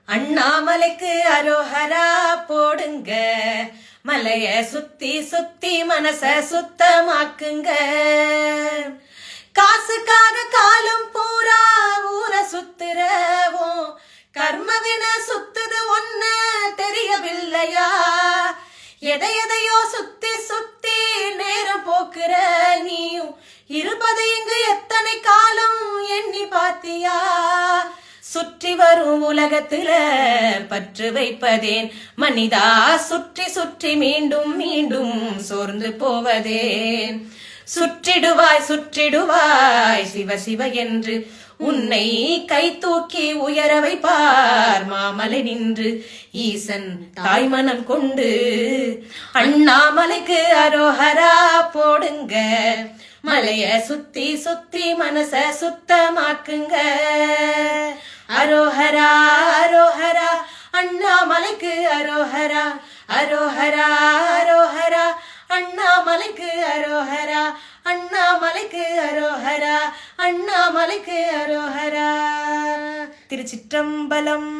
அண்ணாமலைக்கு அரோஹரா போடுங்க, மலைய சுத்தி சுத்தி மனச சுத்தமாக்குங்க. காசுக்காக காலம் பூரா ஊர சுத்துறவும் கர்மவின சுத்துது ஒன்ன தெரியவில்லையா? எதையோ சுத்தி சுத்தி நேரம் போக்குற நீயும் இருப்பது இங்கு எத்தனை காலம் எண்ணி பாத்தியா? சுற்றி வரும் உலகத்துல பற்று வைப்பதேன் மனிதா, சுற்றி சுற்றி மீண்டும் மீண்டும் சோர்ந்து போவதேன்? சுற்றிடுவாய் சுற்றிடுவாய் சிவ சிவ என்று உன்னை கை தூக்கி உயர வைப்பார் மாமலை நின்று ஈசன் தாய்மனம் கொண்டு. அண்ணாமலைக்கு அரோஹரா போடுங்க, மலைய சுத்தி சுத்தி மனச சுத்தமாக்குங்க. அரோஹரா அரோஹரா அண்ணாமலைக்கு அரோஹரா, அரோஹரா அரோஹரா அண்ணாமலைக்கு அரோஹரா, அண்ணாமலைக்கு அரோஹரா, அண்ணாமலைக்கு அரோஹரா. திருச்சிற்றம்பலம்.